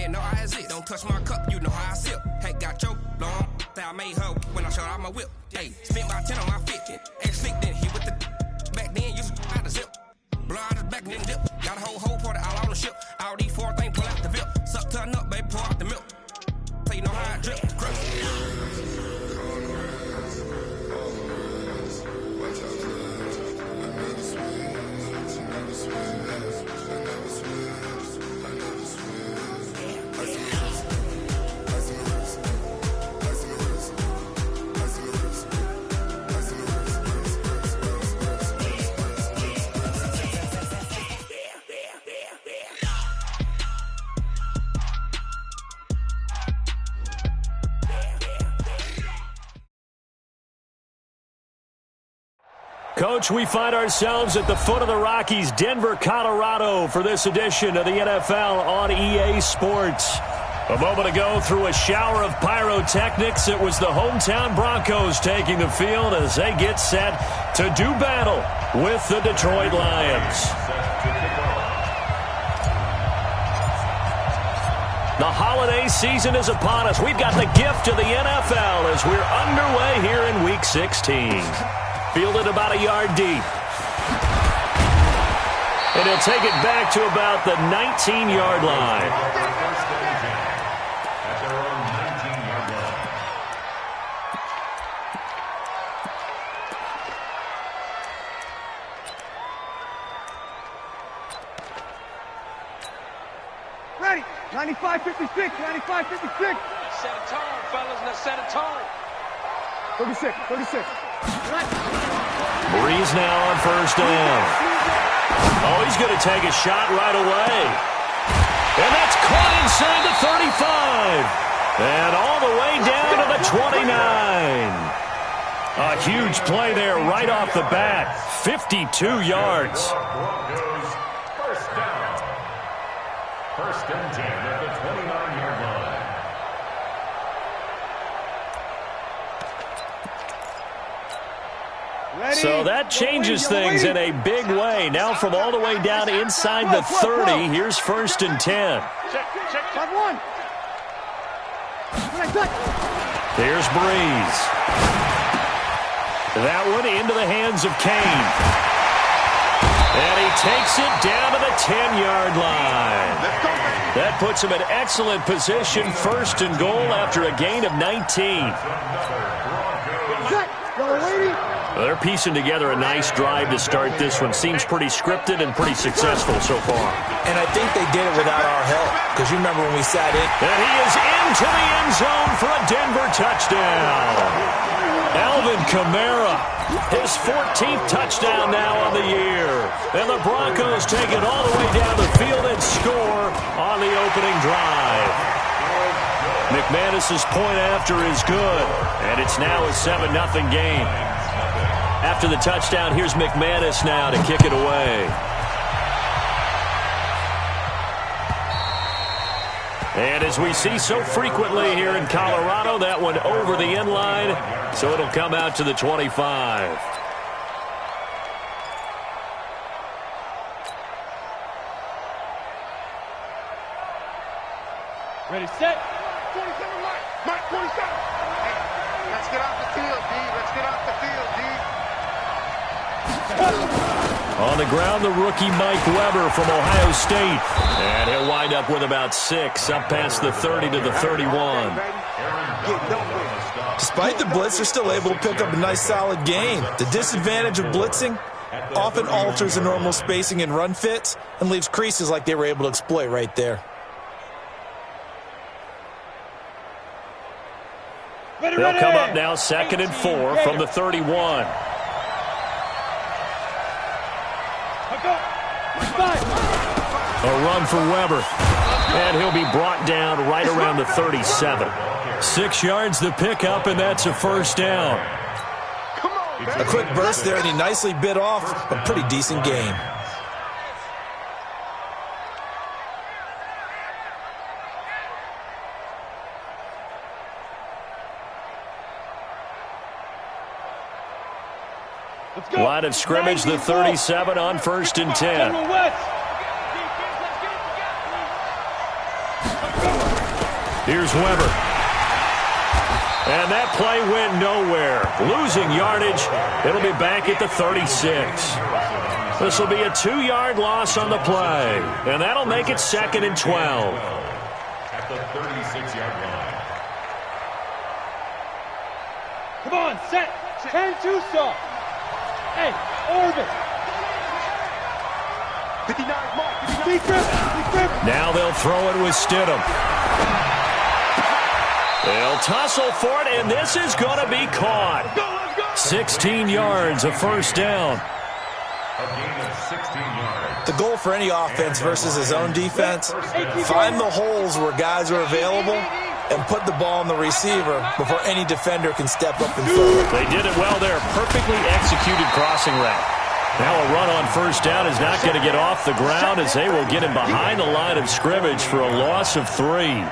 man, no, I exist. Don't touch my cup, you know how I sip. Hey, got your long. I made her when I showed out my whip. Hey, spent about 10 on my fit. Ex-slick, then hit with the back then, used to out the zip. Blow out his back, then dip. Got a whole party all on the ship. All these four things, pull out the VIP. Suck, turn up, baby, pour out the milk. So you know how I drip. Crush. Coach, we find ourselves at the foot of the Rockies, Denver, Colorado, for this edition of the NFL on EA Sports. A moment ago, through a shower of pyrotechnics, it was the hometown Broncos taking the field as they get set to do battle with the Detroit Lions. The holiday season is upon us. We've got the gift of the NFL as we're underway here in Week 16. Fielded about a yard deep. And he'll take it back to about the 19-yard line. Ready. 95-56. 95-56. Set a tone, fellas. Let's set a tone. 36. Breeze now on first down. Oh, he's going to take a shot right away. And that's caught inside the 35. And all the way down to the 29. A huge play there right off the bat. 52 yards. First down. First and 10 at the 29-yard line. So that changes things in a big way. Now from all the way down inside the 30, here's first and 10. Here's Breeze. That one into the hands of Kane. And he takes it down to the 10-yard line. That puts him in excellent position, first and goal after a gain of 19. They're piecing together a nice drive to start this one. Seems pretty scripted and pretty successful so far. And I think they did it without our help, because you remember when we sat in. And he is into the end zone for a Denver touchdown. Alvin Kamara, his 14th touchdown now on the year. And the Broncos take it all the way down the field and score on the opening drive. McManus's point after is good, and it's now a 7-0 game. After the touchdown, here's McManus now to kick it away. And as we see so frequently here in Colorado, that one over the end line, so it'll come out to the 25. Ready, set. 27, Mike 27. Hey, let's get off the field, D. Let's get off the field, D. On the ground, the rookie Mike Weber from Ohio State. And he'll wind up with about 6, up past the 30 to the 31. Despite the blitz, they're still able to pick up a nice, solid gain. The disadvantage of blitzing often alters the normal spacing and run fits and leaves creases like they were able to exploit right there. They'll come up now, 2nd and 4 from the 31. A run for Weber. And he'll be brought down right around the 37. 6 yards to pick up, and that's a first down. A quick burst there, and he nicely bit off a pretty decent gain. Line of scrimmage, the 37 on 1st and 10. Here's Weber. And that play went nowhere. Losing yardage. It'll be back at the 36. This will be a 2-yard loss on the play. And that'll make it 2nd and 12. At the 36-yard line. Come on, set. 10-2 soft. Hey, orbit. 59 mark. Deep grip. Now they'll throw it with Stidham. They'll tussle for it, and this is going to be caught. 16 yards, a first down. A gain of 16 yards. The goal for any offense versus his own defense, find the holes where guys are available and put the ball on the receiver before any defender can step up and throw it. They did it well there. Perfectly executed crossing route. Now a run on first down is not going to get off the ground as they will get him behind the line of scrimmage for a loss of 3.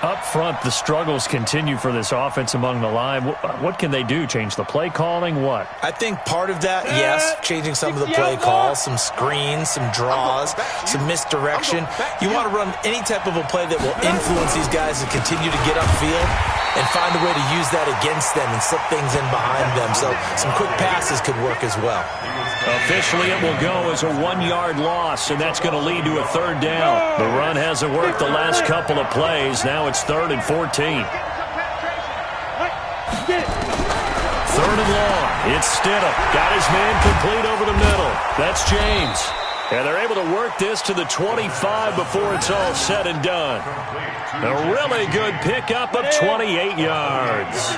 Up front, the struggles continue for this offense among the line. What can they do? Change the play calling? What? I think part of that, yes, changing some of the play calls, some screens, some draws, some misdirection. You want to run any type of a play that will influence these guys to continue to get upfield and find a way to use that against them and slip things in behind them. So some quick passes could work as well. Officially, it will go as a 1-yard loss, and that's going to lead to a 3rd down. The run hasn't worked the last couple of plays. Now it's 3rd and 14. 3rd and long. It's Stidham. Got his man complete over the middle. That's James. And they're able to work this to the 25 before it's all said and done. A really good pickup of 28 yards.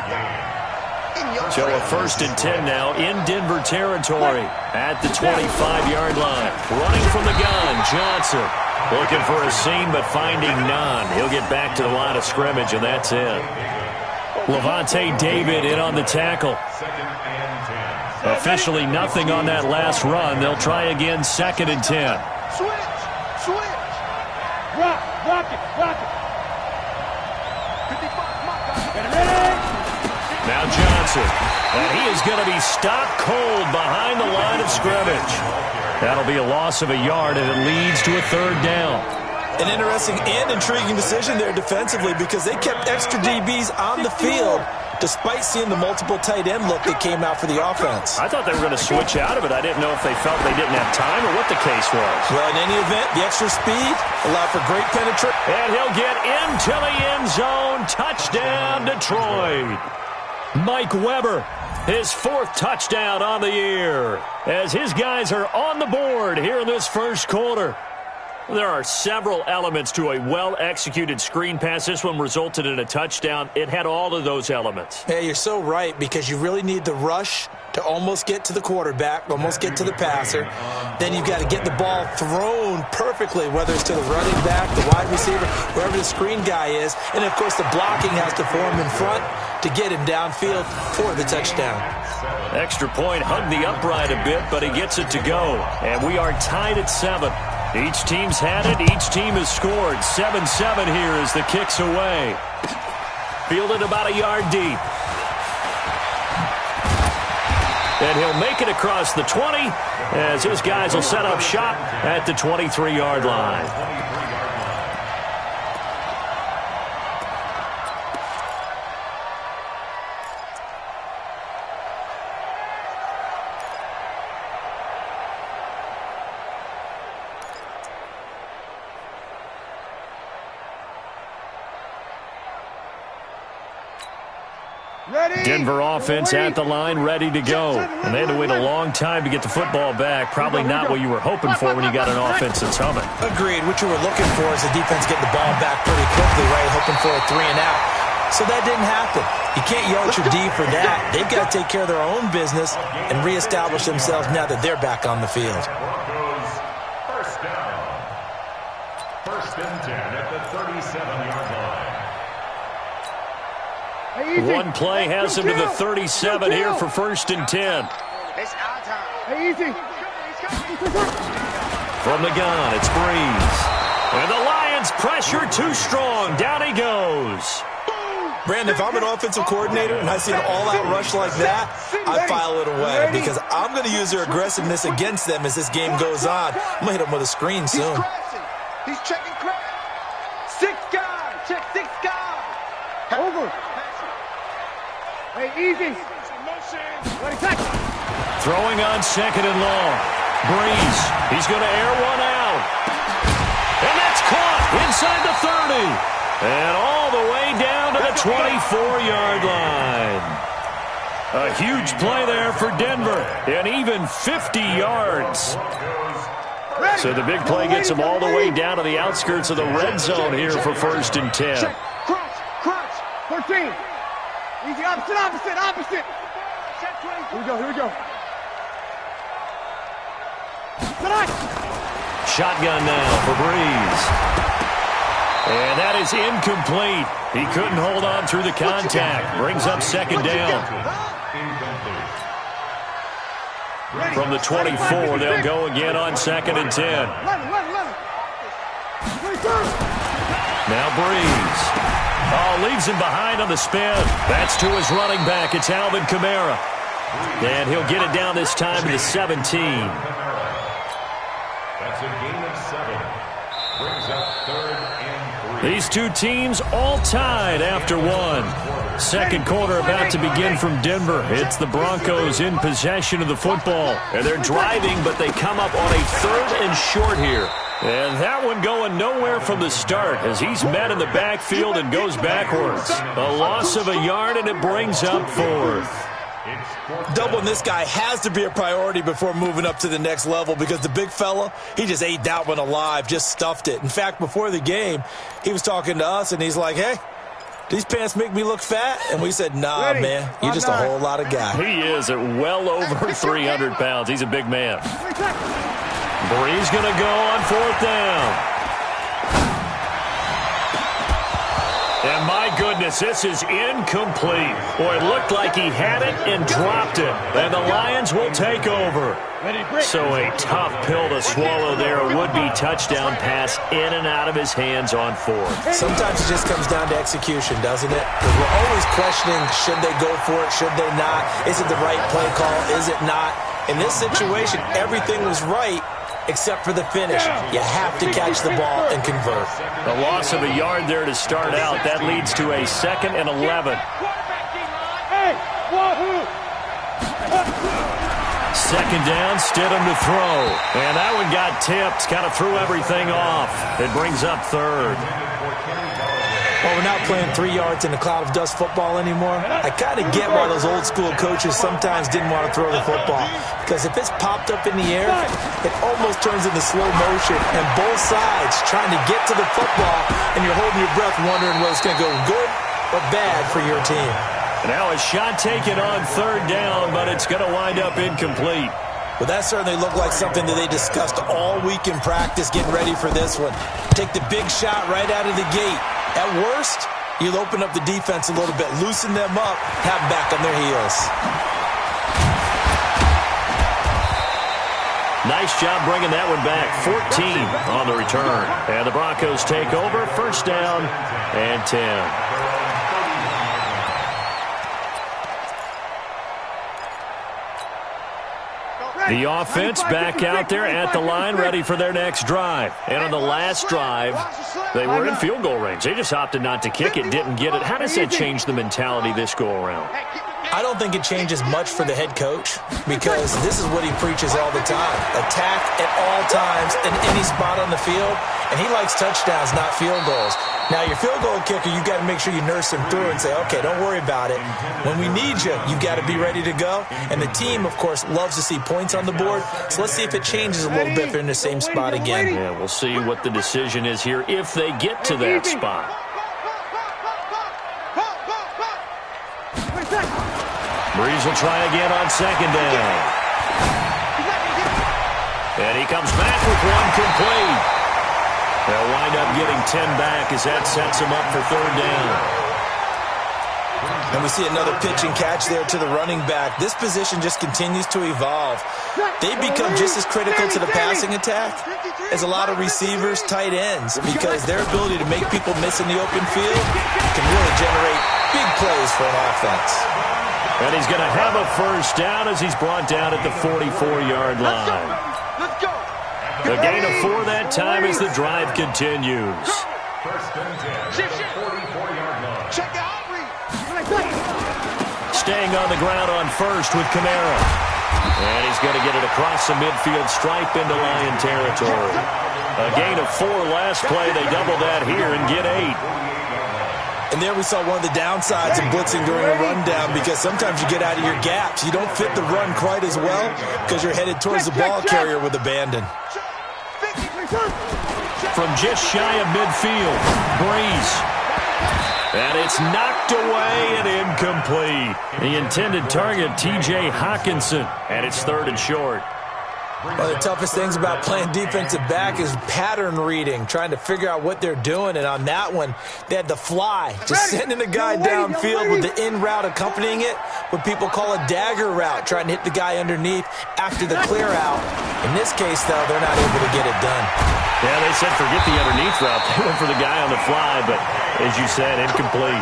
So a 1st and 10 now in Denver territory at the 25-yard line. Running from the gun, Johnson. Looking for a seam, but finding none. He'll get back to the line of scrimmage, and that's it. Levante David in on the tackle. Officially nothing on that last run. They'll try again, 2nd and 10. Switch. Rock it. 55, now Johnson, and he is going to be stopped cold behind the line of scrimmage. That'll be a loss of a yard, and it leads to a 3rd down. An interesting and intriguing decision there defensively because they kept extra DBs on the field despite seeing the multiple tight end look that came out for the offense. I thought they were going to switch out of it. I didn't know if they felt they didn't have time or what the case was. Well, in any event, the extra speed allowed for great penetration. And he'll get into the end zone. Touchdown, Detroit. Mike Weber, his 4th touchdown on the year, as his guys are on the board here in this first quarter. There are several elements to a well-executed screen pass. This one resulted in a touchdown. It had all of those elements. Yeah, you're so right, because you really need the rush to almost get to the quarterback, almost get to the passer. Then you've got to get the ball thrown perfectly, whether it's to the running back, the wide receiver, wherever the screen guy is. And, of course, the blocking has to form in front to get him downfield for the touchdown. Extra point, hugged the upright a bit, but he gets it to go. And we are tied at 7. Each team's had it. Each team has scored. 7-7 here as the kick's away. Fielded about a yard deep. And he'll make it across the 20 as his guys will set up shop at the 23-yard line. Denver offense at the line, ready to go. And they had to wait a long time to get the football back. Probably not what you were hoping for when you got an offense that's humming. Agreed. What you were looking for is the defense getting the ball back pretty quickly, right? Hoping for a 3-and-out. So that didn't happen. You can't yell at your D for that. They've got to take care of their own business and reestablish themselves now that they're back on the field. First down. 1st and 10 at the 37-yard line. One play has him to the 37 here for 1st and 10. It's our time. Hey, easy. From the gun, it's Breeze. And the Lions pressure too strong. Down he goes. Brandon, if I'm an offensive coordinator and I see an all-out rush like that, I file it away because I'm going to use their aggressiveness against them as this game goes on. I'm going to hit them with a screen soon. He's checking crack. 6 guys. Check 6 guys. Hey, easy. Throwing on second and long. Breeze. He's going to air one out. And that's caught inside the 30. And all the way down to the 24-yard line. A huge play there for Denver. And even 50 yards. So the big play gets them all the way down to the outskirts of the red zone here for 1st and 10. Check. Crunch. 13. Easy, opposite. Here we go. Shotgun now for Breeze. And that is incomplete. He couldn't hold on through the contact. Brings up 2nd down. From the 24, they'll go again on 2nd and 10. Now Breeze. Oh, leaves him behind on the spin. That's to his running back. It's Alvin Kamara. And he'll get it down this time to the 17. That's a gain of 7. Brings up 3rd and 3. These two teams all tied after one. Second quarter about to begin from Denver. It's the Broncos in possession of the football. And they're driving, but they come up on a 3rd and short here. And that one going nowhere from the start as he's met in the backfield and goes backwards. A loss of a yard, and it brings up 4th. Doubling this guy has to be a priority before moving up to the next level because the big fella, he just ate that one alive, just stuffed it. In fact, before the game, he was talking to us, and he's like, hey, these pants make me look fat? And we said, nah, man, you're just a whole lot of guy. He is at well over 300 pounds. He's a big man. Breeze going to go on 4th down. And my goodness, this is incomplete. Boy, it looked like he had it and dropped it. And the Lions will take over. So a tough pill to swallow there. A would-be touchdown pass in and out of his hands on 4th. Sometimes it just comes down to execution, doesn't it? Because we're always questioning, should they go for it, should they not? Is it the right play call, is it not? In this situation, everything was right except for the finish. You have to catch the ball and convert. A loss of a yard there to start out. That leads to a 2nd and 11. Second down, Stidham to throw. And that one got tipped, kind of threw everything off. It brings up 3rd. Well, we're not playing 3 yards in a cloud of dust football anymore. I kind of get why those old school coaches sometimes didn't want to throw the football. Because if it's popped up in the air, it almost turns into slow motion. And both sides trying to get to the football, and you're holding your breath wondering whether it's going to go good or bad for your team. Now a shot taken on 3rd down, but it's going to wind up incomplete. Well, that certainly looked like something that they discussed all week in practice, getting ready for this one. Take the big shot right out of the gate. At worst, you'll open up the defense a little bit, loosen them up, have them back on their heels. Nice job bringing that one back. 14 on the return. And the Broncos take over. 1st down and 10. The offense back out there at the line, ready for their next drive. And on the last drive, they were in field goal range. They just opted not to kick it, didn't get it. How does that change the mentality this go-around? I don't think it changes much for the head coach because this is what he preaches all the time. Attack at all times in any spot on the field, and he likes touchdowns, not field goals. Now, your field goal kicker, you got to make sure you nurse him through and say, okay, don't worry about it. When we need you, you got to be ready to go. And the team, of course, loves to see points on the board. So let's see if it changes a little bit if they're in the same spot again. Yeah, we'll see what the decision is here if they get to that spot. Breeze will try again on 2nd down. And he comes back with one complete. They'll wind up getting 10 back as that sets him up for 3rd down. And we see another pitch and catch there to the running back. This position just continues to evolve. They become just as critical to the passing attack as a lot of receivers, tight ends, because their ability to make people miss in the open field can really generate big plays for an offense. And he's going to have a 1st down as he's brought down at the 44-yard line. Let's go. A gain of 4 that time as the drive continues. 1st and 10. 44-yard line. Check the outreach. staying on the ground on first with Kamara. And he's going to get it across the midfield stripe into Lion territory. A gain of 4 last play. They double that here and get 8. And there we saw one of the downsides of blitzing during a rundown, because sometimes you get out of your gaps. You don't fit the run quite as well because you're headed towards the ball carrier with abandon. From just shy of midfield, Breeze. And it's knocked away and incomplete. The intended target, T.J. Hawkinson, and it's 3rd and short. One of the toughest things about playing defensive back is pattern reading, trying to figure out what they're doing. And on that one, they had the fly, just sending a guy downfield with the in route accompanying it, what people call a dagger route, trying to hit the guy underneath after the clear out. In this case, though, they're not able to get it done. Yeah, they said forget the underneath route. They went for the guy on the fly, but as you said, incomplete.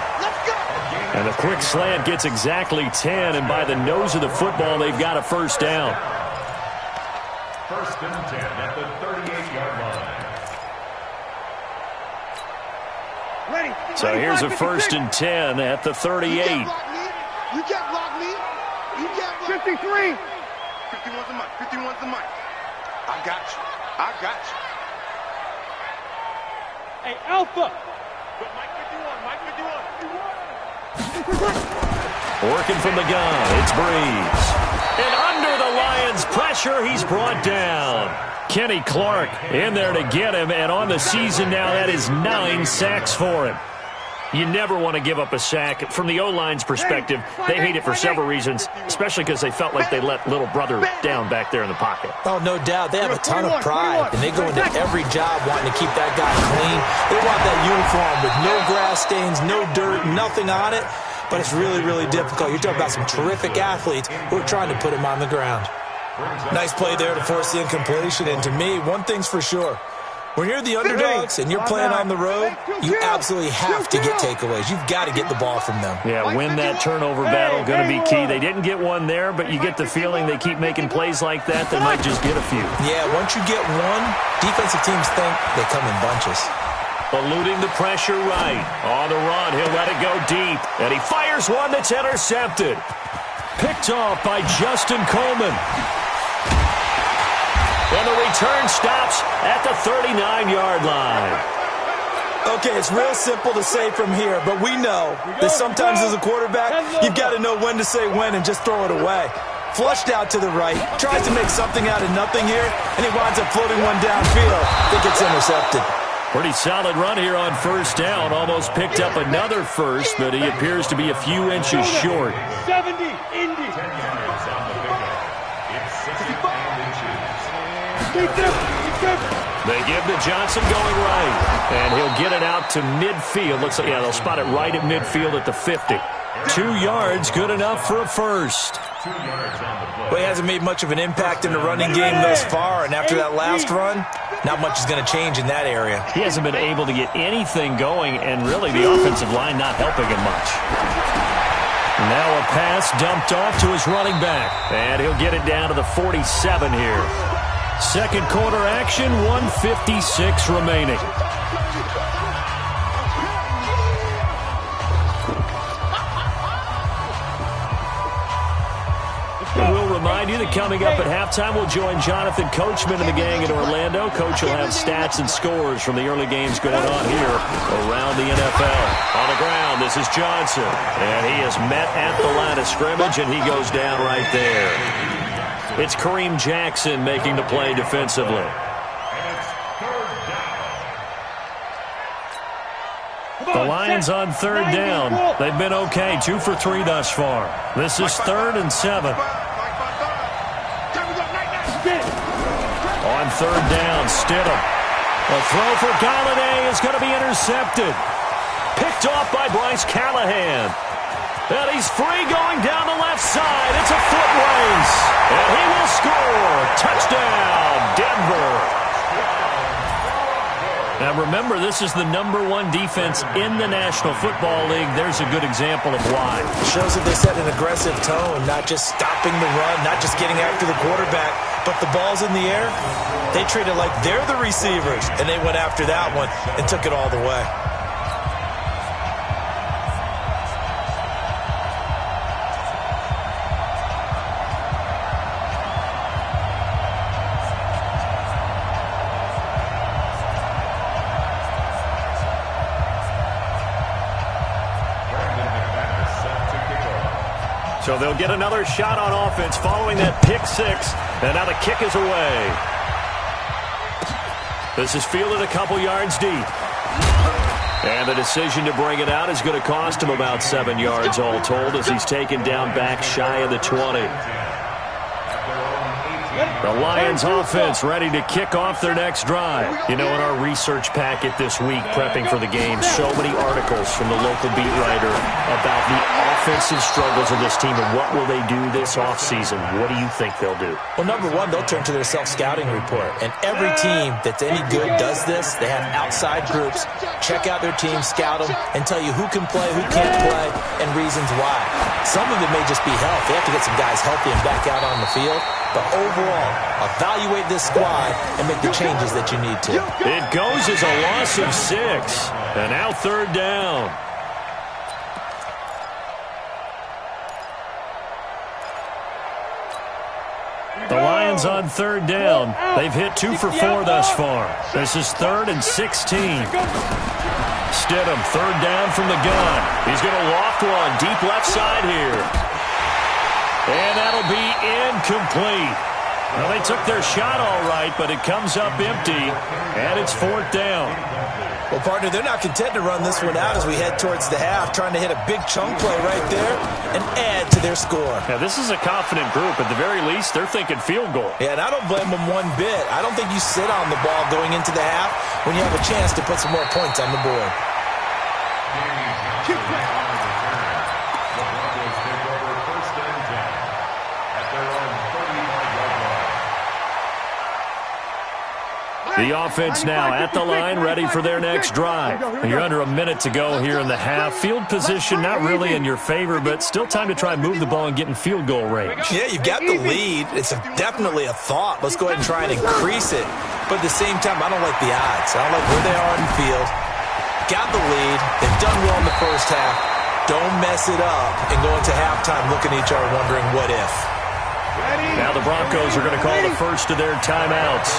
And the quick slant gets exactly 10, and by the nose of the football, they've got a first down. 1st and 10 at the 38-yard line. So here's a 1st and 10 at the 38. You can't block me. You can't block me. 53. 51's the mic. 51's the mic. I got you. I got you. Hey, Alpha. Mike 51. Mike 51. Working from the gun, it's Breeze. And under the Lions' pressure, he's brought down. Kenny Clark in there to get him, and on the season now, that is 9 sacks for him. You never want to give up a sack. From the O-line's perspective, they hate it for several reasons, especially because they felt like they let little brother down back there in the pocket. Oh, no doubt. They have a ton of pride, and they go into every job wanting to keep that guy clean. They want that uniform with no grass stains, no dirt, nothing on it. But it's really, really difficult. You're talking about some terrific athletes who are trying to put him on the ground. Nice play there to force the incompletion. And to me, one thing's for sure. When you're the underdogs and you're playing on the road, you absolutely have to get takeaways. You've got to get the ball from them. Yeah, win that turnover battle, going to be key. They didn't get one there, but you get the feeling they keep making plays like that, they might just get a few. Yeah, once you get one, defensive teams think they come in bunches. Eluding the pressure right. On the run, he'll let it go deep. And he fires one that's intercepted. Picked off by Justin Coleman. And the return stops at the 39-yard line. Okay, it's real simple to say from here, but we know that sometimes as a quarterback, you've got to know when to say when and just throw it away. Flushed out to the right, tries to make something out of nothing here, and he winds up floating one downfield that gets intercepted. Pretty solid run here on 1st down. Almost picked up another first, but he appears to be a few inches short. 70, Indy. They give to Johnson going right, and he'll get it out to midfield. Looks like, yeah, they'll spot it right at midfield at the 50. 2 yards, good enough for a first. 2 yards on the play. Well, he hasn't made much of an impact in the running game thus far, and after that last run, not much is going to change in that area. He hasn't been able to get anything going, and really the offensive line not helping him much. Now a pass dumped off to his running back, and he'll get it down to the 47 here. Second quarter action, 1:56 remaining. We'll remind you that coming up at halftime, we'll join Jonathan Coachman and the gang in Orlando. Coach will have stats and scores from the early games going on here around the NFL. On the ground, this is Johnson. And he is met at the line of scrimmage, and he goes down right there. It's Kareem Jackson making the play defensively. The Lions on 3rd down. They've been okay, 2 for 3 thus far. This is 3rd and 7. On 3rd down, Stidham. A throw for Galladay is going to be intercepted. Picked off by Bryce Callahan. And he's free going down the left side. It's a foot race. And he will score. Touchdown, Denver. Now remember, this is the #1 defense in the National Football League. There's a good example of why. It shows that they set an aggressive tone, not just stopping the run, not just getting after the quarterback, but the ball's in the air. They treat it like they're the receivers, and they went after that one and took it all the way. So they'll get another shot on offense following that pick six. And now the kick is away. This is fielded a couple yards deep. And the decision to bring it out is going to cost him about 7 yards all told as he's taken down back shy of the 20. The Lions offense ready to kick off their next drive. You know, in our research packet this week, prepping for the game, so many articles from the local beat writer about the offensive struggles of this team and what will they do this offseason. What do you think they'll do? Well, number one, they'll turn to their self-scouting report. And every team that's any good does this. They have outside groups, check out their team, scout them, and tell you who can play, who can't play, and reasons why. Some of it may just be health. They have to get some guys healthy and back out on the field. But overall, evaluate this squad and make the changes that you need to. It goes as a loss of 6. And now 3rd down. The Lions on 3rd down. They've hit 2 for 4 thus far. This is 3rd and 16. Stidham, 3rd down from the gun. He's going to loft one deep left side here. And that'll be incomplete. Well, they took their shot all right, but it comes up empty, and it's 4th down. Well, partner, they're not content to run this one out as we head towards the half, trying to hit a big chunk play right there and add to their score. Yeah, this is a confident group. At the very least, they're thinking field goal. Yeah, and I don't blame them one bit. I don't think you sit on the ball going into the half when you have a chance to put some more points on the board. The offense now at the line, ready for their next drive. You're under a minute to go here in the half. Field position not really in your favor, but still time to try and move the ball and get in field goal range. Yeah, you've got the lead. It's definitely a thought. Let's go ahead and try and increase it. But at the same time, I don't like the odds. I don't like where they are on the field. Got the lead. They've done well in the first half. Don't mess it up and go into halftime looking at each other wondering what if. Now the Broncos are going to call the first of their timeouts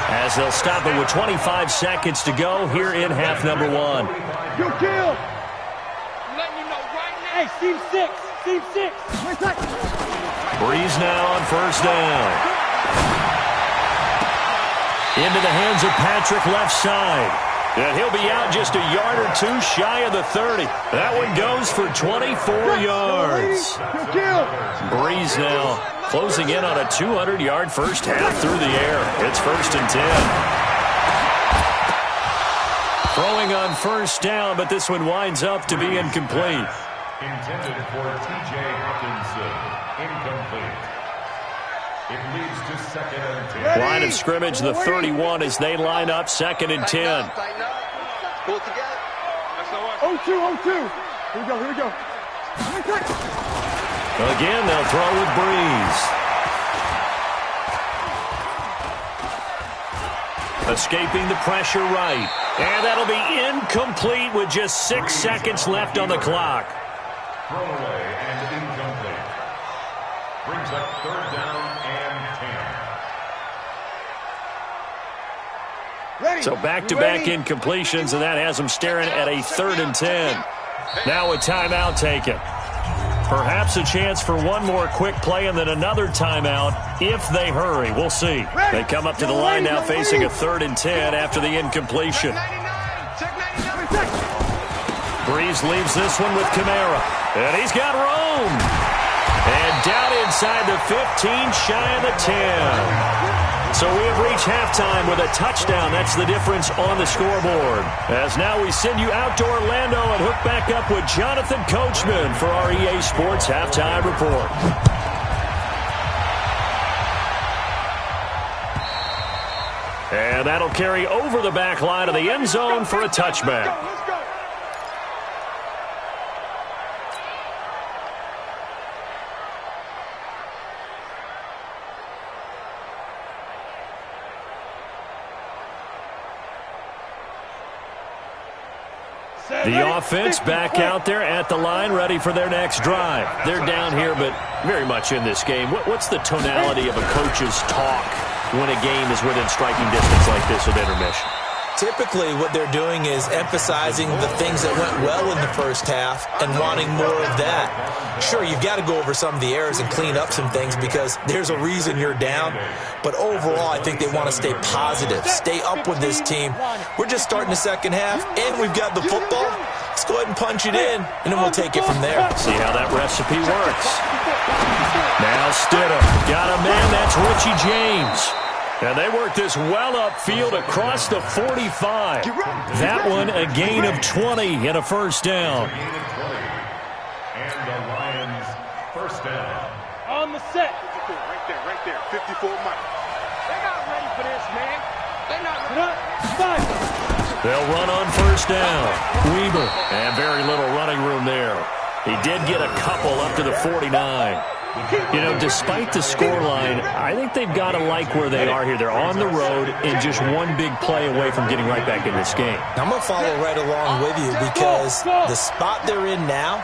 as they'll stop it with 25 seconds to go here in half number 1. You kill. Hey, team 6. Team 6. Breeze now on 1st down. Into the hands of Patrick left side. And he'll be out just a yard or 2 shy of the 30. That one goes for 24 yards. Breeze now closing in on a 200-yard first half through the air. It's 1st and 10. Throwing on 1st down, but this one winds up to be incomplete. Intended for T.J. Hawkinson. Incomplete. It leads to 2nd and 10. Line of scrimmage, the 31 as they line up 2nd and 10. Pull it together. 0-2. Here we go. Again, they'll throw with Breeze. Escaping the pressure right. And that'll be incomplete with just 6 seconds left on the clock. Throwaway and incomplete. Brings up 3rd down and 10. So back-to-back incompletions, and that has them staring at a 3rd and 10. Now a timeout taken. Perhaps a chance for one more quick play and then another timeout if they hurry. We'll see. They come up to the line now facing a 3rd and 10 after the incompletion. Breeze leaves this one with Kamara. And he's got room. And down inside the 15, shy of the 10. So we have reached halftime with a touchdown. That's the difference on the scoreboard. As now we send you out to Orlando and hook back up with Jonathan Coachman for our EA Sports Halftime Report. And that'll carry over the back line of the end zone for a touchback. The offense back out there at the line, ready for their next drive. They're down here, but very much in this game. What's the tonality of a coach's talk when a game is within striking distance like this at intermission? Typically, what they're doing is emphasizing the things that went well in the first half and wanting more of that. Sure, you've got to go over some of the errors and clean up some things because there's a reason you're down. But overall, I think they want to stay positive, stay up with this team. We're just starting the second half, and we've got the football. Let's go ahead and punch it in, and then we'll take it from there. See how that recipe works. Now Stidham got a man, that's Richie James. And they work this well upfield across the 45. That one a gain of 20 and a first down. And the Lions first down. On the set. Right there. 54 Mike. They're not ready for this, man. They're not ready. They'll run on first down. Weber. And very little running room there. He did get a couple up to the 49. You know, despite the scoreline, I think they've got to like where they are here. They're on the road and just one big play away from getting right back in this game. I'm going to follow right along with you because the spot they're in now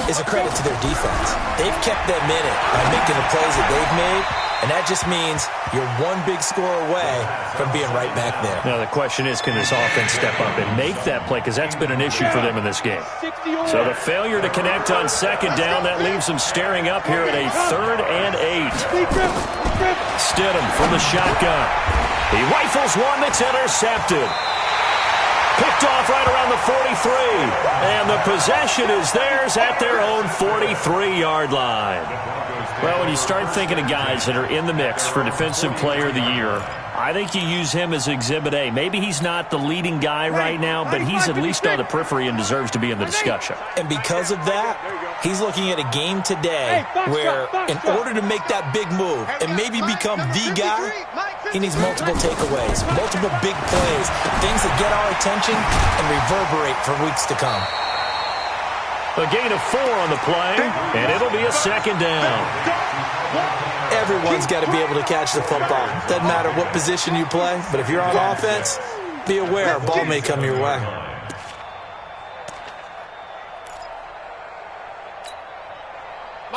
is a credit to their defense. They've kept them in it by making the plays that they've made, and that just means you're one big score away from being right back there. Now, the question is, can this offense step up and make that play? Because that's been an issue for them in this game. So the failure to connect on second down, that leaves them staring up here at a 3rd and 8. Stidham from the shotgun. He rifles one that's intercepted. Picked off right around the 43. And the possession is theirs at their own 43-yard line. Well, when you start thinking of guys that are in the mix for Defensive Player of the Year, I think you use him as Exhibit A. Maybe he's not the leading guy right now, but he's at least on the periphery and deserves to be in the discussion. And because of that, he's looking at a game today where in order to make that big move and maybe become the guy, he needs multiple takeaways, multiple big plays, things that get our attention and reverberate for weeks to come. A gain of 4 on the play, and it'll be a second down. Everyone's got to be able to catch the football. Doesn't matter what position you play, but if you're on offense, be aware a ball may come your way.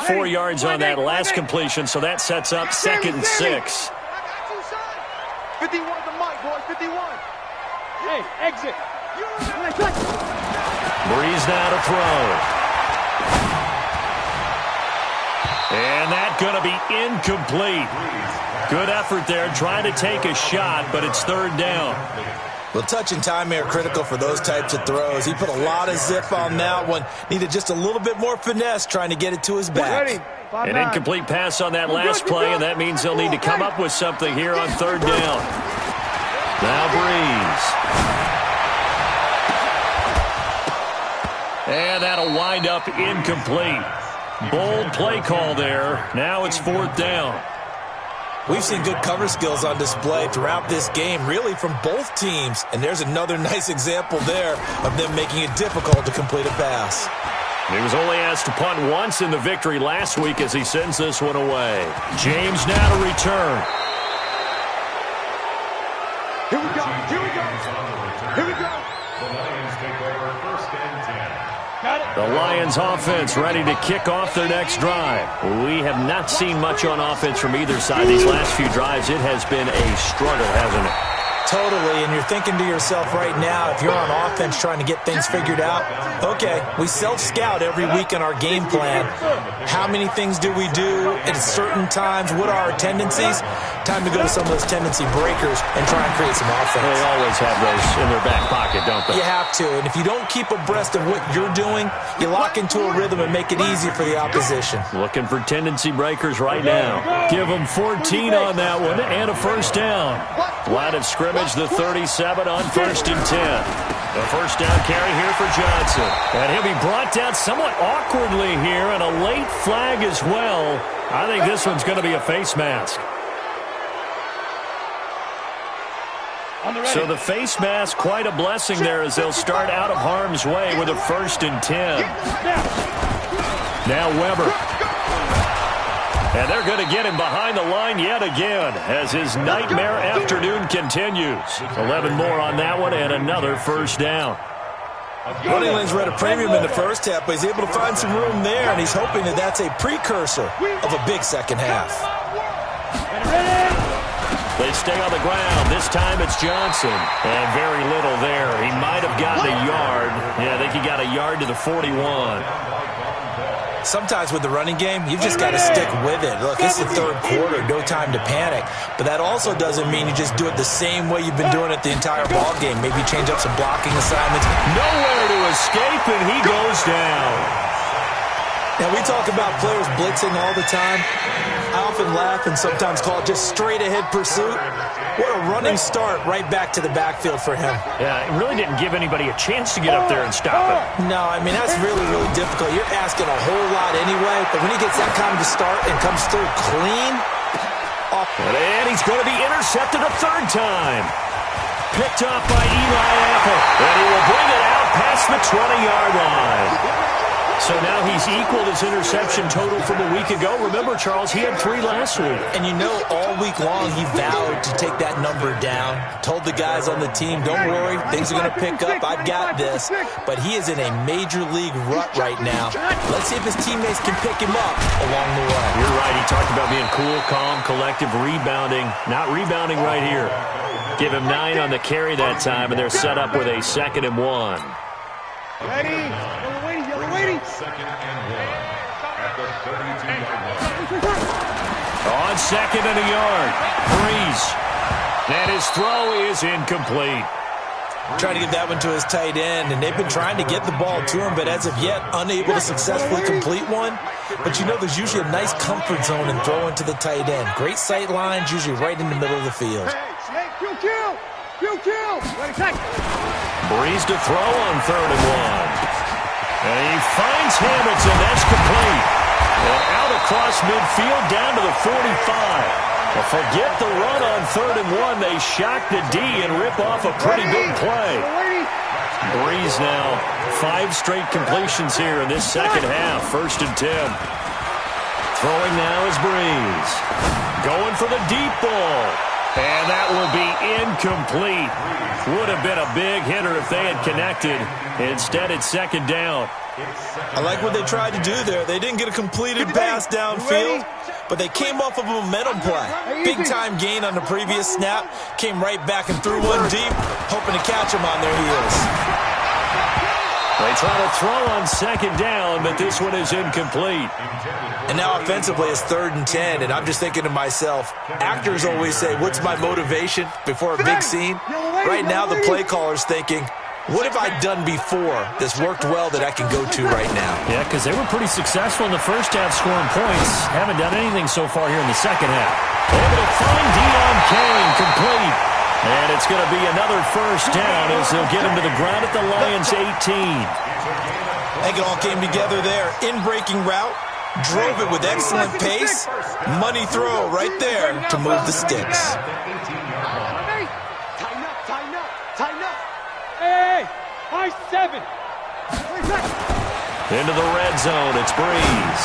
Four yards on that last completion, so that sets up 2nd and 6. 51 to Mike, boys, 51. Hey, exit. Breeze now to throw. And that's going to be incomplete. Good effort there, trying to take a shot, but it's 3rd down. Well, touch and time are critical for those types of throws. He put a lot of zip on that one. Needed just a little bit more finesse trying to get it to his back. An incomplete pass on that last play, and that means they'll need to come up with something here on 3rd down. Now Breeze. And that'll wind up incomplete. Bold play call there. Now it's 4th down. We've seen good cover skills on display throughout this game, really from both teams. And there's another nice example there of them making it difficult to complete a pass. He was only asked to punt once in the victory last week as he sends this one away. James now to return. Here we go. Here we go. Here we go. The Lions take over 1st and 10. The Lions offense ready to kick off their next drive. We have not seen much on offense from either side these last few drives. It has been a struggle, hasn't it? Totally, and you're thinking to yourself right now, if you're on offense trying to get things figured out, okay, we self-scout every week in our game plan. How many things do we do at certain times? What are our tendencies? Time to go to some of those tendency breakers and try and create some offense. They always have those in their back pocket, don't they? You have to, and if you don't keep abreast of what you're doing, you lock into a rhythm and make it easy for the opposition. Looking for tendency breakers right now. Give them 14 on that one and a first down. Line of scrimmage, the 37 on 1st and 10. The first down carry here for Johnson. And he'll be brought down somewhat awkwardly here, and a late flag as well. I think this one's going to be a face mask. So the face mask, quite a blessing there as they'll start out of harm's way with a 1st and 10. Now Weber. And they're going to get him behind the line yet again as his nightmare afternoon continues. 11 more on that one and another first down. Running lanes were at a premium in the first half, but he's able to find some room there, and he's hoping that that's a precursor of a big second half. They stay on the ground. This time it's Johnson. And very little there. He might have gotten a yard. Yeah, I think he got a yard to the 41. Sometimes with the running game, you've just got to stick with it. Look, it's the third quarter, no time to panic. But that also doesn't mean you just do it the same way you've been doing it the entire ball game. Maybe change up some blocking assignments. Nowhere to escape, and he goes down. Now, we talk about players blitzing all the time. I often laugh and sometimes call it just straight-ahead pursuit. What a running start right back to the backfield for him. Yeah, it really didn't give anybody a chance to get up there and stop it. No, I mean, that's really, really difficult. You're asking a whole lot anyway, but when he gets that kind of a start and comes through clean. And he's going to be intercepted a third time. Picked up by Eli Apple. And he will bring it out past the 20-yard line. So now he's equaled his interception total from a week ago. Remember, Charles, he had 3 last week. And you know, all week long he vowed to take that number down. Told the guys on the team, don't worry, things are going to pick up. I've got this. But he is in a major league rut right now. Let's see if his teammates can pick him up along the way. You're right. He talked about being cool, calm, collective, rebounding. Not rebounding right here. Give him 9 on the carry that time, and they're set up with a 2nd and 1. Ready? You're waiting. 2nd and 1 at the 32-yard line. On 2nd and a yard, Breeze. And his throw is incomplete. Trying to get that one to his tight end, and they've been trying to get the ball to him, but as of yet, unable to successfully complete one. But you know, there's usually a nice comfort zone in throwing to the tight end. Great sight lines, usually right in the middle of the field. Breeze to throw on 3rd and 1. And he finds Hamilton. That's complete. And out across midfield down to the 45. Well, forget the run on 3rd and 1. They shock the D and rip off a pretty big play. Breeze now 5 straight completions here in this second half. 1st and 10. Throwing now is Breeze. Going for the deep ball. And that will be incomplete. Would have been a big hitter if they had connected. Instead, it's 2nd down. I like what they tried to do there. They didn't get a completed pass downfield, but they came off of a momentum play. Big-time gain on the previous snap. Came right back and threw one deep, hoping to catch them on their heels. They try to throw on 2nd down, but this one is incomplete. And now offensively it's 3rd and 10, and I'm just thinking to myself, actors always say, what's my motivation before a big scene? Right now the play caller's thinking, what have I done before that's worked well that I can go to right now? Yeah, because they were pretty successful in the first half scoring points. Haven't done anything so far here in the second half. Able to find Deion Kane, complete. And it's going to be another 1st down as they'll get him to the ground at the Lions' 18. I think it all came together there. In-breaking route, drove it with excellent pace. Money throw right there to move the sticks. Tighten up. Hey, high 7. Into the red zone, it's Breeze.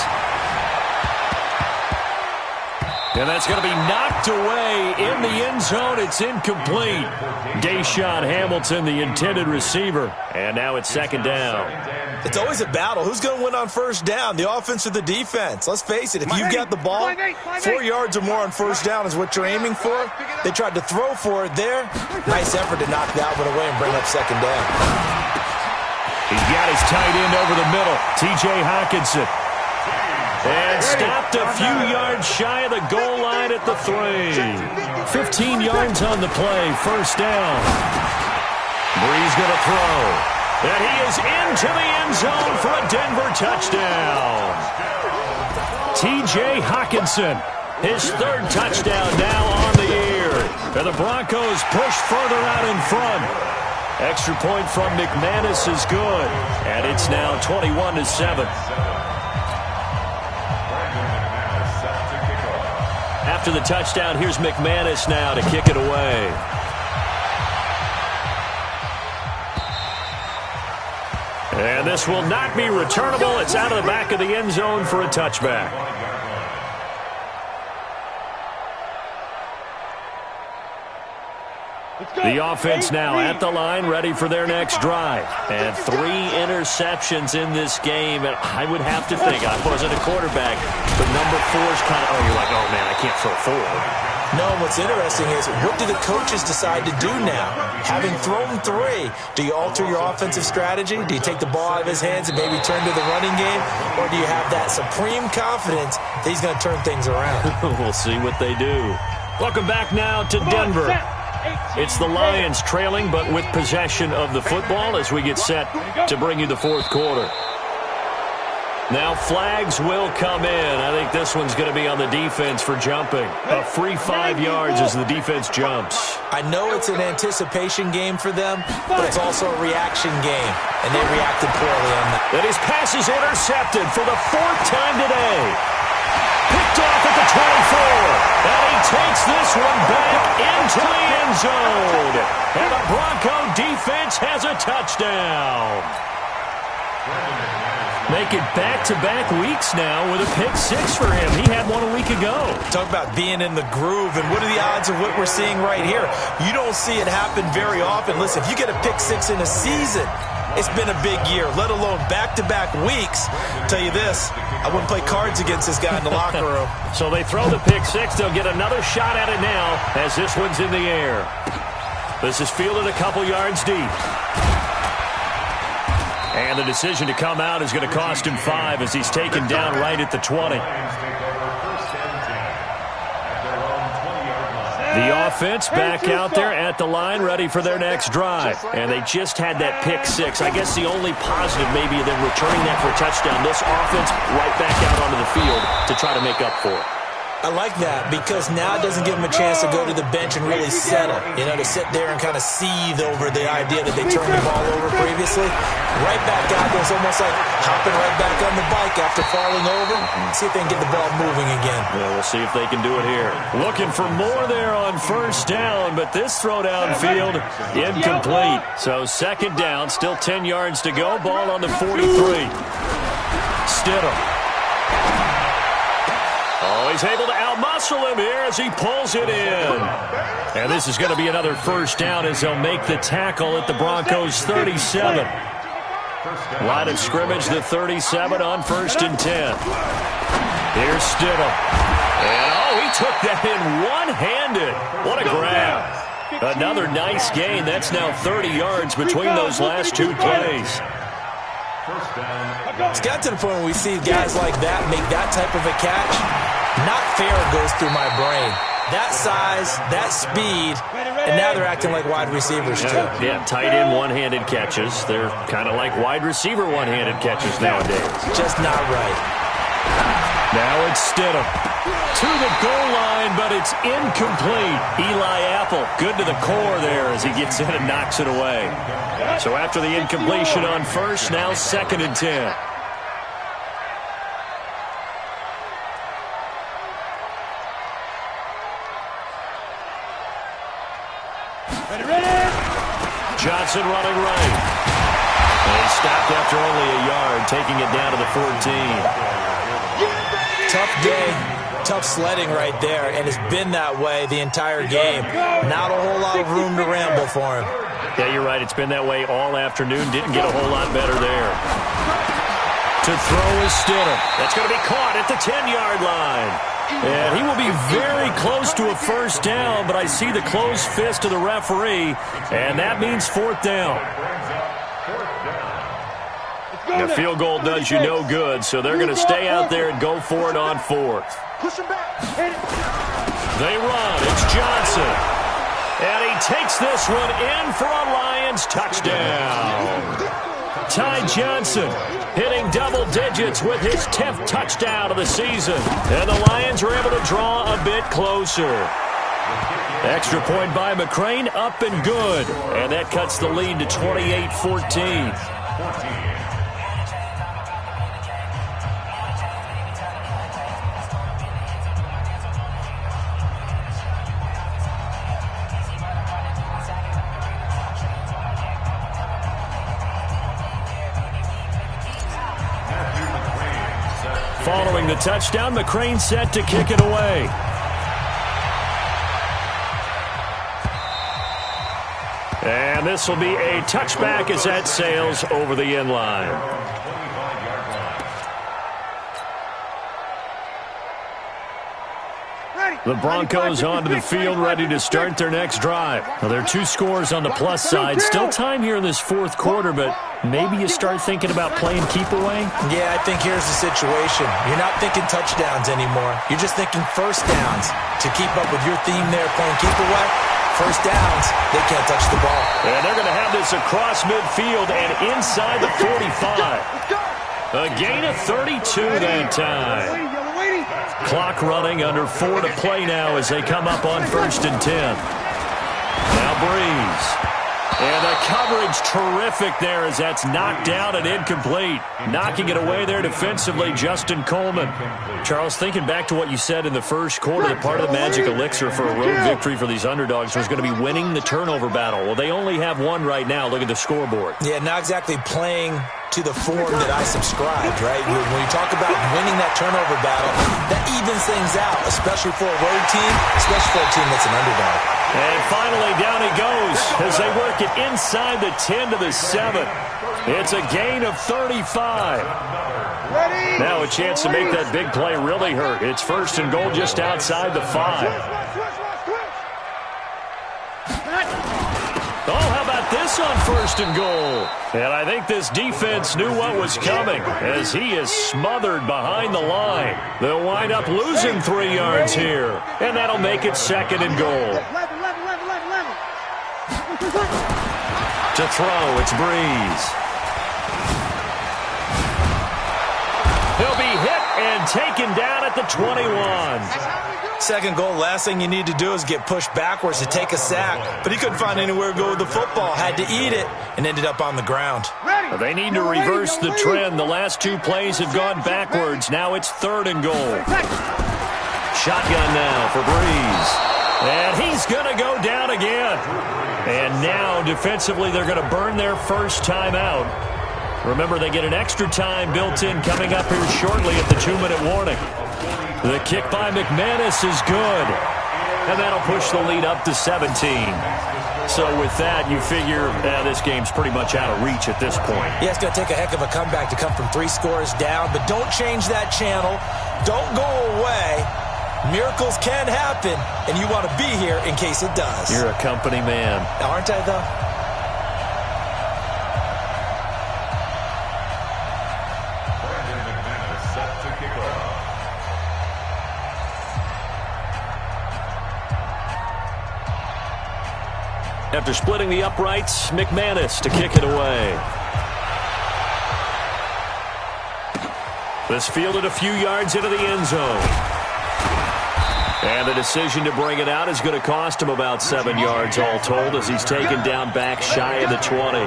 And that's going to be knocked away in the end zone. It's incomplete. Deshaun Hamilton, the intended receiver. And now it's 2nd down. It's always a battle. Who's going to win on 1st down, the offense or the defense? Let's face it, if you've got the ball, 4 yards or more on 1st down is what you're aiming for. They tried to throw for it there. Nice effort to knock that one away and bring up 2nd down. He's got his tight end over the middle, T.J. Hockenson. And stopped a few yards shy of the goal line at the 3. 15 yards on the play, 1st down. Breeze going to throw. And he is into the end zone for a Denver touchdown. T.J. Hockenson, his 3rd touchdown now on the year. And the Broncos push further out in front. Extra point from McManus is good. And it's now 21-7. After the touchdown, here's McManus now to kick it away. And this will not be returnable. It's out of the back of the end zone for a touchback. The offense now at the line, ready for their next drive. And 3 interceptions in this game. And I would have to think, I wasn't a quarterback, but number 4 is kind of, you're like, oh, man, I can't throw 4. No, what's interesting is, what do the coaches decide to do now? Having thrown 3, do you alter your offensive strategy? Do you take the ball out of his hands and maybe turn to the running game? Or do you have that supreme confidence that he's going to turn things around? We'll see what they do. Welcome back now to Denver. It's the Lions trailing, but with possession of the football as we get set to bring you the 4th quarter. Now flags will come in. I think this one's going to be on the defense for jumping. A free 5 yards as the defense jumps. I know it's an anticipation game for them, but it's also a reaction game, and they reacted poorly on that. And his pass is intercepted for the 4th time today. Picked off at the 24. And he takes this one back into the end zone. And the Bronco defense has a touchdown. Make it back-to-back weeks now with a pick 6 for him. He had one a week ago. Talk about being in the groove, and what are the odds of what we're seeing right here? You don't see it happen very often. Listen, if you get a pick 6 in a season, it's been a big year, let alone back-to-back weeks. Tell you this, I wouldn't play cards against this guy in the locker room. So they throw the pick 6. They'll get another shot at it now as this one's in the air. This is fielded a couple yards deep. And the decision to come out is going to cost him 5 as he's taken down right at the 20. The offense back out there at the line, ready for their next drive. And they just had that pick 6. I guess the only positive maybe of them returning that for a touchdown. This offense right back out onto the field to try to make up for it. I like that because now it doesn't give them a chance to go to the bench and really settle, to sit there and kind of seethe over the idea that they turned the ball over previously. Right back out there, it's almost like hopping right back on the bike after falling over. See if they can get the ball moving again. Yeah, we'll see if they can do it here. Looking for more there on 1st down, but this throw downfield incomplete. So 2nd down, still 10 yards to go. Ball on the 43. Stidham. Oh, he's able to outmuscle him here as he pulls it in. And this is going to be another 1st down as they'll make the tackle at the Broncos' 37. Line of scrimmage, the 37 on 1st and 10. Here's Stidham. And, he took that in one-handed. What a grab. Another nice gain. That's now 30 yards between those last 2 plays. It's got to the point where we see guys like that make that type of a catch. Not fair goes through my brain. That size, that speed, and now they're acting like wide receivers too. Yeah, tight end one-handed catches. They're kind of like wide receiver one-handed catches nowadays. Just not right. Now it's Stidham to the goal line, but it's incomplete. Eli Apple, good to the core there as he gets in and knocks it away. So after the incompletion on 1st, now 2nd and 10. Johnson running right. And he stopped after only a yard, taking it down to the 14. Tough day, tough sledding right there, and it's been that way the entire game. Not a whole lot of room to ramble for him. Yeah, you're right. It's been that way all afternoon. Didn't get a whole lot better there. To throw is Stidham. That's going to be caught at the 10-yard line. And he will be very close to a 1st down, but I see the closed fist of the referee, and that means 4th down. The field goal does you no good, so they're going to stay out there and go for it on 4th. They run. It's Johnson. And he takes this one in for a Lions touchdown. Ty Johnson hitting double digits with his 10th touchdown of the season. And the Lions are able to draw a bit closer. Extra point by McCrane, up and good. And that cuts the lead to 28-14. Following the touchdown, McCrane set to kick it away. And this will be a touchback as that sails over the end line. The Broncos onto the field, ready to start their next drive. Now, there are 2 scores on the plus side. Still time here in this fourth quarter, but maybe you start thinking about playing keep away? Yeah, I think here's the situation. You're not thinking touchdowns anymore. You're just thinking first downs. To keep up with your theme there, playing keep away, first downs, they can't touch the ball. And they're going to have this across midfield and inside the 45. A gain of 32 that time. Clock running, under 4 to play now as they come up on 1st and 10. Now Breeze. And the coverage terrific there as that's knocked down and incomplete. Knocking it away there defensively, Justin Coleman. Charles, thinking back to what you said in the first quarter, that part of the magic elixir for a road victory for these underdogs was going to be winning the turnover battle. Well, they only have one right now. Look at the scoreboard. Yeah, not exactly playing to the form that I subscribed, right? When you talk about winning that turnover battle, that evens things out, especially for a road team, especially for a team that's an underdog. And finally, down he goes as they work it inside the 10 to the 7. It's a gain of 35. Now a chance to make that big play really hurt. It's 1st and goal just outside the 5. Oh, how about this on 1st and goal? And I think this defense knew what was coming as he is smothered behind the line. They'll wind up losing 3 yards here, and that'll make it 2nd and goal. To throw, it's Breeze. He'll be hit and taken down at the 21. 2nd goal, last thing you need to do is get pushed backwards to take a sack. But he couldn't find anywhere to go with the football. Had to eat it and ended up on the ground. They need to reverse the trend. The last 2 plays have gone backwards. Now it's 3rd and goal. Shotgun now for Breeze. And he's going to go down again. And now defensively they're going to burn their first timeout. Remember, they get an extra time built in coming up here shortly at the 2-minute warning. The kick by McManus is good. And that'll push the lead up to 17. So with that, you figure this game's pretty much out of reach at this point. Yeah, it's going to take a heck of a comeback to come from 3 scores down. But don't change that channel. Don't go away. Miracles can happen, and you want to be here in case it does. You're a company man. Aren't I, though? After splitting the uprights, McManus to kick it away. This fielded a few yards into the end zone. And the decision to bring it out is going to cost him about 7 yards all told as he's taken down back shy of the 20.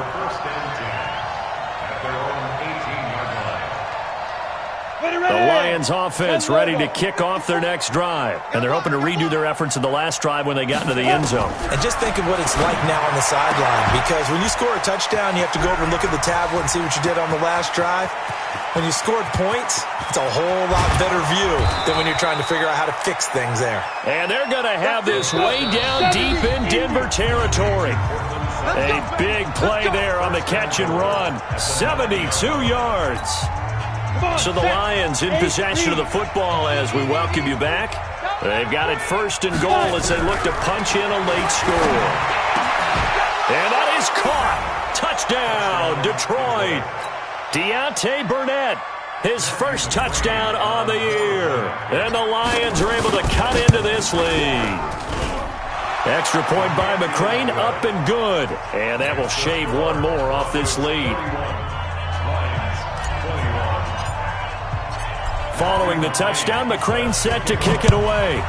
The Lions offense ready to kick off their next drive. And they're hoping to redo their efforts in the last drive when they got into the end zone. And just think of what it's like now on the sideline. Because when you score a touchdown, you have to go over and look at the tablet and see what you did on the last drive. When you scored points, it's a whole lot better view than when you're trying to figure out how to fix things there. And they're going to have this way down deep in Denver territory. A big play there on the catch and run. 72 yards. So the Lions in possession of the football as we welcome you back. They've got it 1st and goal as they look to punch in a late score. And that is caught. Touchdown, Detroit. Deontay Burnett, his first touchdown on the year. And the Lions are able to cut into this lead. Extra point by McCrane, up and good. And that will shave one more off this lead. Following the touchdown, McCrane set to kick it away.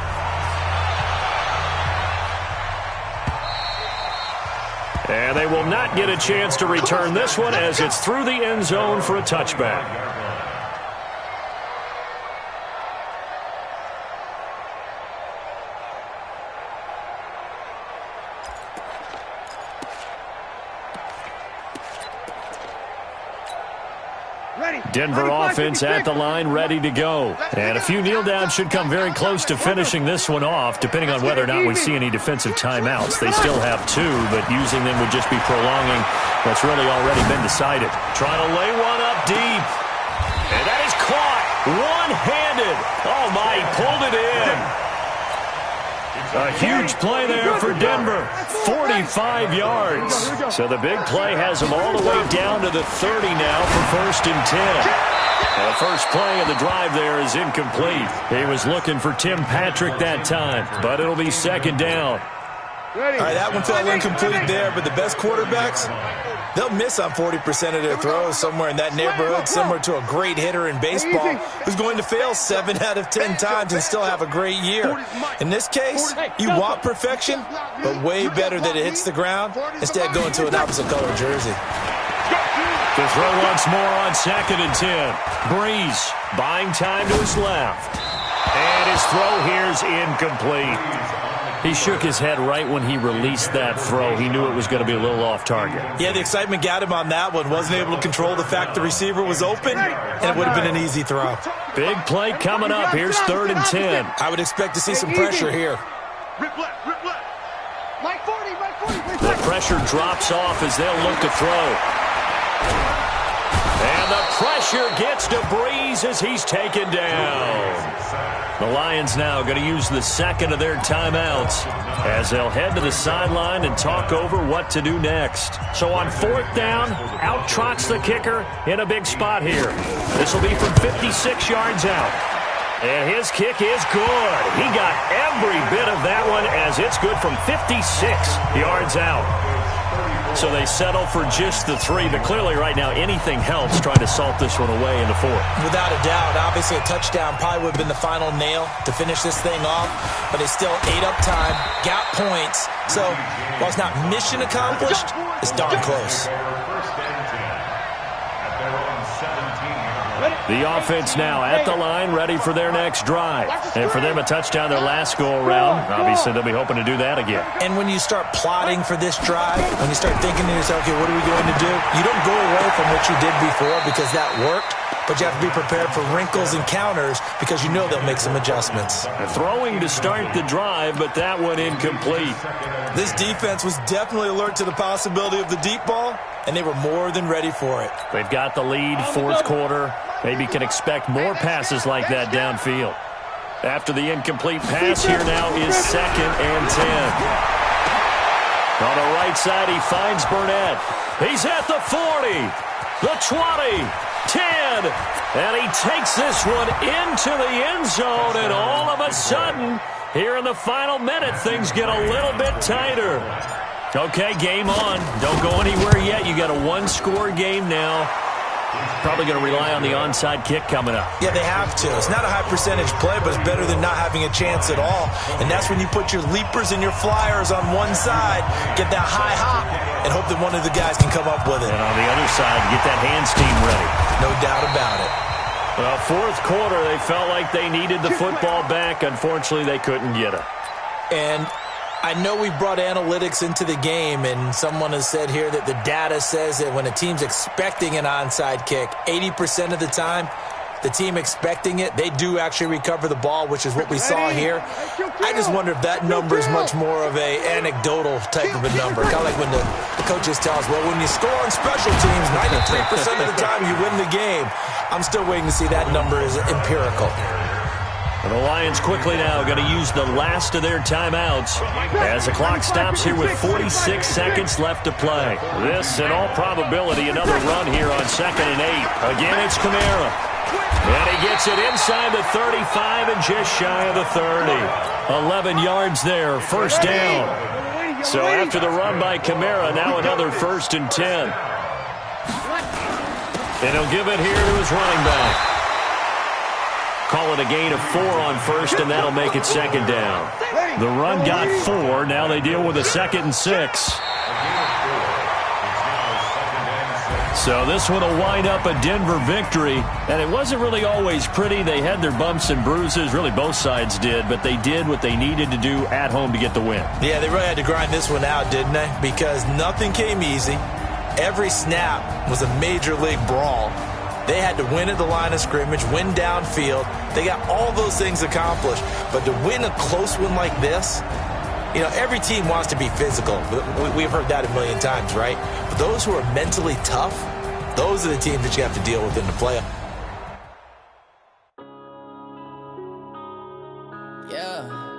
And they will not get a chance to return this one as it's through the end zone for a touchback. Denver offense at the line, ready to go. And a few kneel downs should come very close to finishing this one off, depending on whether or not we see any defensive timeouts. They still have 2, but using them would just be prolonging what's really already been decided. Trying to lay one up deep. And that is caught one-handed. Oh, my, he pulled it in. A huge play there for Denver, 45 yards. So the big play has them all the way down to the 30 now for 1st and 10. The first play of the drive there is incomplete. He was looking for Tim Patrick that time, but it'll be 2nd down. All right, that one fell incomplete there, but the best quarterbacks, they'll miss on 40% of their throws somewhere in that neighborhood, similar to a great hitter in baseball who's going to fail 7 out of 10 times and still have a great year. In this case, you want perfection, but way better that it hits the ground instead of going to an opposite color jersey. To throw once more on 2nd and 10. Breeze buying time to his left. And his throw here's incomplete. He shook his head right when he released that throw. He knew it was going to be a little off target. Yeah, the excitement got him on that one. Wasn't able to control the fact the receiver was open, and it would have been an easy throw. Big play coming up. Here's 3rd and 10. I would expect to see some pressure here. The pressure drops off as they'll look to throw. And the pressure gets to Breeze as he's taken down. The Lions now going to use the 2nd of their timeouts as they'll head to the sideline and talk over what to do next. So on 4th down, out trots the kicker in a big spot here. This will be from 56 yards out. And his kick is good. He got every bit of that one as it's good from 56 yards out. So they settle for just the 3, but clearly right now anything helps trying to salt this one away in the 4th. Without a doubt, obviously a touchdown probably would have been the final nail to finish this thing off, but they still ate up time, got points. So while it's not mission accomplished, it's darn close. The offense now at the line, ready for their next drive. And for them, a touchdown their last go-around. Obviously, they'll be hoping to do that again. And when you start plotting for this drive, when you start thinking to yourself, okay, what are we going to do? You don't go away from what you did before because that worked, but you have to be prepared for wrinkles and counters because you know they'll make some adjustments. Throwing to start the drive, but that one incomplete. This defense was definitely alert to the possibility of the deep ball, and they were more than ready for it. They've got the lead, 4th quarter. Maybe can expect more passes like that downfield. After the incomplete pass, here now is 2nd and 10. On the right side, he finds Burnett. He's at the 40, the 20, 10, and he takes this one into the end zone, and all of a sudden, here in the final minute, things get a little bit tighter. Okay, game on. Don't go anywhere yet. You got a 1-score game now. Probably going to rely on the onside kick coming up. Yeah, they have to. It's not a high percentage play, but it's better than not having a chance at all. And that's when you put your leapers and your flyers on one side, get that high hop, and hope that one of the guys can come up with it. And on the other side, get that hands team ready. No doubt about it. Well, 4th quarter, they felt like they needed the football back. Unfortunately, they couldn't get it. And I know we brought analytics into the game, and someone has said here that the data says that when a team's expecting an onside kick, 80% of the time, the team expecting it, they do actually recover the ball, which is what we saw here. I just wonder if that number is much more of a anecdotal type of a number. Kind of like when the coaches tell us, well, when you score on special teams, 93% of the time you win the game. I'm still waiting to see that number is empirical. And the Lions quickly now going to use the last of their timeouts as the clock stops here with 46 seconds left to play. This, in all probability, another run here on 2nd and 8. Again, it's Kamara. And he gets it inside the 35 and just shy of the 30. 11 yards there, 1st down. So after the run by Kamara, now another 1st and 10. And he'll give it here to his running back. Call it a gain of 4 on 1st, and that'll make it 2nd down. The run got 4. Now they deal with a 2nd and 6. So this one will wind up a Denver victory. And it wasn't really always pretty. They had their bumps and bruises. Really, both sides did. But they did what they needed to do at home to get the win. Yeah, they really had to grind this one out, didn't they? Because nothing came easy. Every snap was a major league brawl. They had to win at the line of scrimmage, win downfield. They got all those things accomplished. But to win a close one like this, you know, every team wants to be physical. We've heard that a million times, right? But those who are mentally tough, those are the teams that you have to deal with in the playoffs. Yeah.